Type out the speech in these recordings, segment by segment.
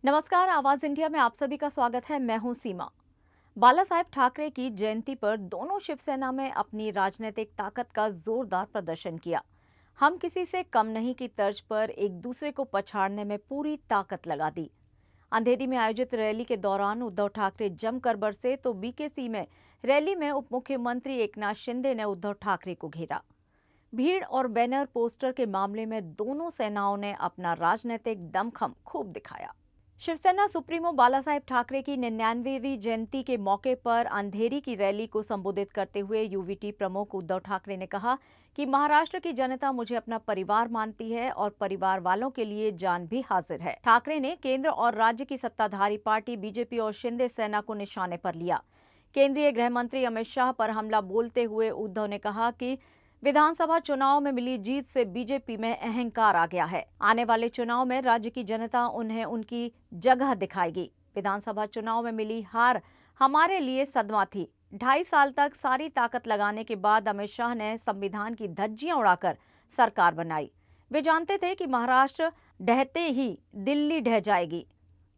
नमस्कार, आवाज इंडिया में आप सभी का स्वागत है। मैं हूं सीमा। बाला साहेब ठाकरे की जयंती पर दोनों शिवसेना में अपनी राजनीतिक ताकत का जोरदार प्रदर्शन किया। हम किसी से कम नहीं की तर्ज पर एक दूसरे को पछाड़ने में पूरी ताकत लगा दी। अंधेरी में आयोजित रैली के दौरान उद्धव ठाकरे जमकर बरसे तो बीकेसी में रैली में उप मुख्यमंत्री एकनाथ शिंदे ने उद्धव ठाकरे को घेरा। भीड़ और बैनर पोस्टर के मामले में दोनों सेनाओं ने अपना राजनीतिक दमखम खूब दिखाया। शिवसेना सुप्रीमो बाला साहेब ठाकरे की 99वीं जयंती के मौके पर अंधेरी की रैली को संबोधित करते हुए यूवीटी प्रमुख उद्धव ठाकरे ने कहा कि महाराष्ट्र की जनता मुझे अपना परिवार मानती है और परिवार वालों के लिए जान भी हाजिर है। ठाकरे ने केंद्र और राज्य की सत्ताधारी पार्टी बीजेपी और शिंदे सेना को निशाने पर लिया। केंद्रीय गृह मंत्री अमित शाह पर हमला बोलते हुए उद्धव ने कहा कि विधानसभा चुनाव में मिली जीत से बीजेपी में अहंकार आ गया है। आने वाले चुनाव में राज्य की जनता उन्हें उनकी जगह दिखाएगी। विधानसभा चुनाव में मिली हार हमारे लिए सदमा थी। 2.5 साल तक सारी ताकत लगाने के बाद अमित शाह ने संविधान की धज्जियां उड़ाकर सरकार बनाई। वे जानते थे कि महाराष्ट्र ढहते ही दिल्ली ढह जाएगी।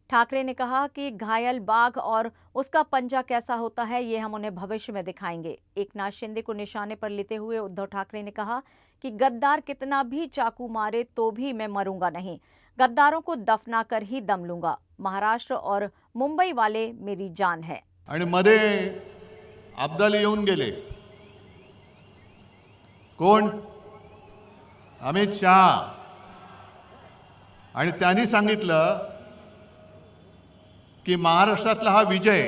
ठाकरे ने कहा कि घायल बाघ और उसका पंजा कैसा होता है, ये हम उन्हें भविष्य में दिखाएंगे। एकनाथ शिंदे को निशाने पर लेते हुए उद्धव ठाकरे ने कहा कि गद्दार कितना भी चाकू मारे तो भी मैं मरूंगा नहीं। गद्दारों को दफना कर ही दम लूंगा। महाराष्ट्र और मुंबई वाले मेरी जान है। आणि मध्ये अब्दाली येऊन गेले। कोण? अमित शाह। आणि त्यांनी सांगितलं की महाराष्ट्रातला हा विजय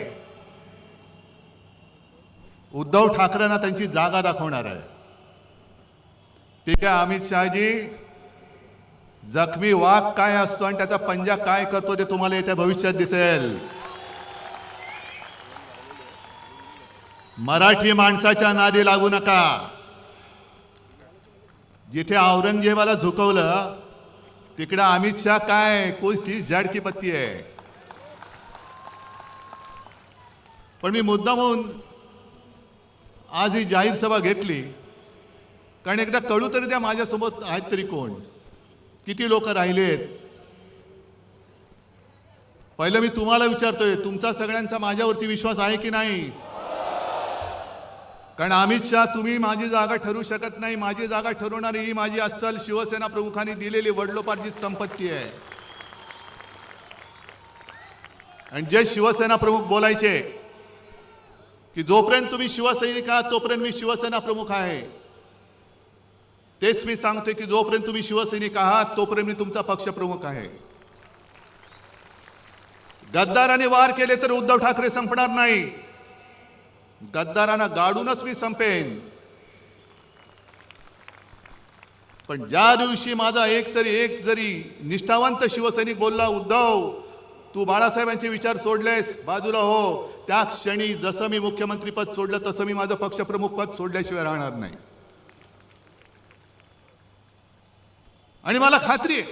उद्धव ठाकरेंना त्यांची जागा दाखवणार आहे। ठीक आहे अमित शहाजी, जखमी वाघ काय असतो आणि त्याचा पंजा काय करतो ते तुम्हाला येत्या भविष्यात दिसेल। मराठी माणसाच्या नादी लागू नका। जिथे औरंगजेबाला झुकवलं तिकडे अमित शाह काय कोई 30 झाड की पत्ती आहे। पण मी मुद्दामून आज ही जाहीर सभा घेतली कारण एकदा कळू तरी त्या माझ्यासोबत आहेत तरी कोण, किती लोक राहिलेत। पहिलं मी तुम्हाला विचारतोय, तुमचा सगळ्यांचा माझ्यावरती विश्वास आहे की नाही? कारण अमित शाह तुम्ही माझी जागा ठरवू शकत नाही। माझी जागा ठरवणारी ही माझी अस्सल शिवसेना प्रमुखांनी दिलेली वडलोपार्जित संपत्ती आहे। आणि जे शिवसेना प्रमुख बोलायचे की जोपर्यंत तुम्ही शिवसैनिक आहात तोपर्यंत मी शिवसेना प्रमुख आहे, तेच मी सांगतोय की जोपर्यंत तुम्ही शिवसैनिक आहात तोपर्यंत मी तुमचा पक्ष प्रमुख आहे। गद्दाराने वार केले तर उद्धव ठाकरे संपणार नाही। गद्दारांना गाडूनच मी संपेन। पण ज्या दिवशी माझा एक जरी निष्ठावंत शिवसैनिक बोलला, उद्धव तू बाळासाहेबांचे विचार सोडलेस, बाजूला हो, त्या क्षणी जसं मी मुख्यमंत्री पद सोडलं तसं मी माझं पक्षप्रमुख पद सोडल्याशिवाय राहणार नाही। आणि मला खात्री आहे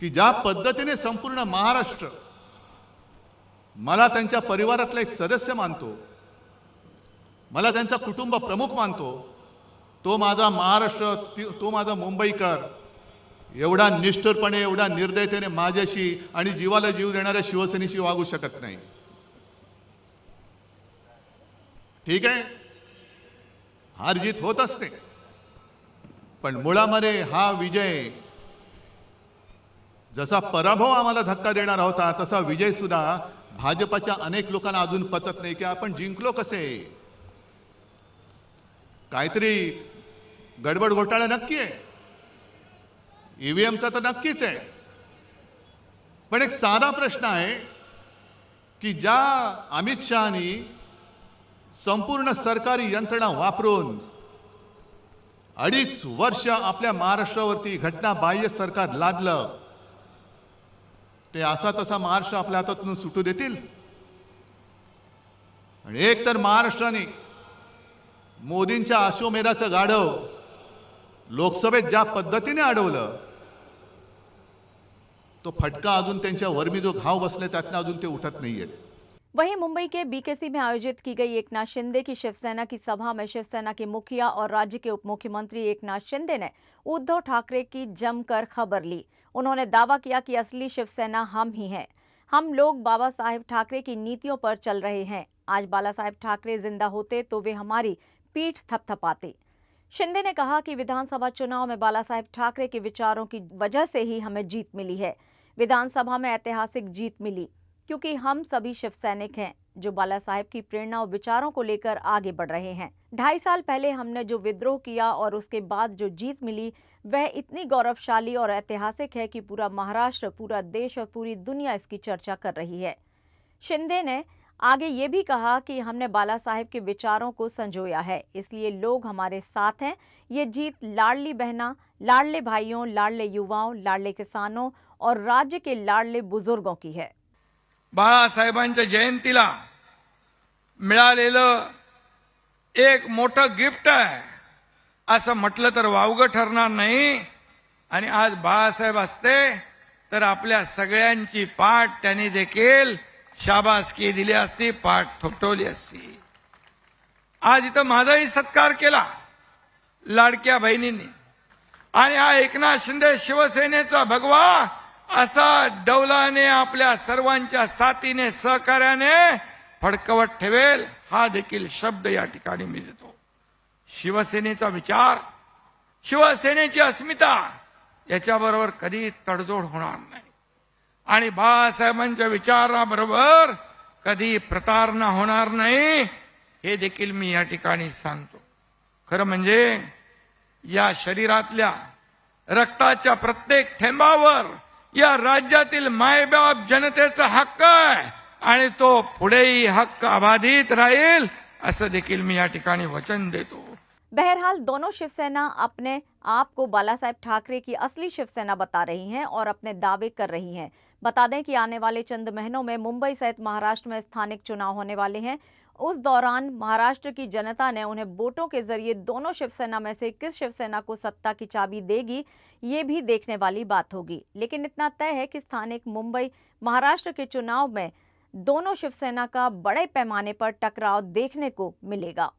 की ज्या पद्धतीने संपूर्ण महाराष्ट्र मला त्यांच्या परिवारातला एक सदस्य मानतो, मला त्यांचा कुटुंब प्रमुख मानतो, तो माझा महाराष्ट्र, तो माझा मुंबईकर एवढा निष्ठुरपणे, एवढा निर्दयतेने माझ्याशी आणि जीवाला जीव देणाऱ्या शिवसेनेशी वागू शकत नाही। ठीक आहे, हार जीत होत असते, पण मुळामध्ये हा विजय जसा पराभव आम्हाला धक्का देणारा होता तसा विजय सुद्धा भाजपच्या अनेक लोकांना अजून पचत नाही की आपण जिंकलो कसे। काहीतरी गडबड घोटाळा नक्की आहे, ईव्हीएमचा तर नक्कीच आहे, पण एक साधा प्रश्न आहे की ज्या अमित शहानी संपूर्ण सरकारी यंत्रणा वापरून 2.5 वर्ष आपल्या महाराष्ट्रावरती घटनाबाह्य सरकार लादलं, ते असा तसा महाराष्ट्र आपल्या हातातून सुटू देतील? आणि एक तर महाराष्ट्राने मोदींच्या अश्वमेधाचं गाढव लोकसभेत ज्या पद्धतीने अडवलं, तो फटका अजून त्यांच्या वर्मी जो घाव बसले त्यातनं अजून ते उठत नाहीयेत। वहीं मुंबई के बीकेसी में आयोजित की गई एकनाथ शिंदे की शिवसेना की सभा में शिवसेना के मुखिया और राज्य के उप मुख्यमंत्री एकनाथ शिंदे ने उद्धव ठाकरे की जमकर खबर ली। उन्होंने दावा किया कि असली शिवसेना हम ही हैं। हम लोग बाबा साहेब ठाकरे की नीतियों पर चल रहे हैं। आज बाला साहेब ठाकरे जिंदा होते तो वे हमारी पीठ थपथपाते। शिंदे ने कहा कि विधानसभा चुनाव में बाला साहेब ठाकरे के विचारों की वजह से ही हमें जीत मिली है। विधानसभा में ऐतिहासिक जीत मिली क्योंकि हम सभी शिव सैनिक हैं जो बाला साहेब की प्रेरणा और विचारों को लेकर आगे बढ़ रहे हैं। 2.5 साल पहले हमने जो विद्रोह किया और उसके बाद जो जीत मिली वह इतनी गौरवशाली और ऐतिहासिक है कि पूरा महाराष्ट्र, पूरा देश और पूरी दुनिया इसकी चर्चा कर रही है। शिंदे ने आगे ये भी कहा कि हमने बाला साहेब के विचारों को संजोया है, इसलिए लोग हमारे साथ हैं। ये जीत लाडली बहना, लाडले भाइयों, लाडले युवाओं, लाडले किसानों और राज्य के लाडले बुजुर्गों की है। बाळासाहेबांच्या जयंतीला मिळालेलं एक मोठं गिफ्ट आहे असं म्हटलं तर वावगं ठरणार नाही। आणि आज बाळासाहेब असते तर आपल्या सगळ्यांची पाठ त्यांनी देखील शाबासकी दिली असती, पाठ थोपटवली असती। आज इथं माझाही सत्कार केला लाडक्या बहिणींनी आणि हा एकनाथ शिंदे शिवसेनेचा भगवा असा डौलाने आपल्या सर्वांच्या साथीने सहकार्याने फडकवत ठेवेल हा देखील शब्द या ठिकाणी मी देतो। शिवसेनेचा विचार, शिवसेनेची अस्मिता याच्याबरोबर कधी तडजोड होणार नाही आणि बाळासाहेबांच्या विचाराबरोबर कधी प्रतारणा होणार नाही हे देखील मी या ठिकाणी सांगतो। खरं म्हणजे या शरीरातल्या रक्ताच्या प्रत्येक थेंबावर या राज्यातील मायबाप जनतेचा हक्क आहे आणि तो पुढेही हक्क अबाधित राहील असं देखील मी या ठिकाणी वचन देतो। बहरहाल दोनों शिवसेना अपने आप को बाला साहेब ठाकरे की असली शिवसेना बता रही हैं और अपने दावे कर रही हैं। बता दें कि आने वाले चंद महीनों में मुंबई सहित महाराष्ट्र में स्थानिक चुनाव होने वाले हैं। उस दौरान महाराष्ट्र की जनता ने उन्हें वोटों के जरिए दोनों शिवसेना में से किस शिवसेना को सत्ता की चाबी देगी, ये भी देखने वाली बात होगी। लेकिन इतना तय है कि स्थानिक मुंबई महाराष्ट्र के चुनाव में दोनों शिवसेना का बड़े पैमाने पर टकराव देखने को मिलेगा।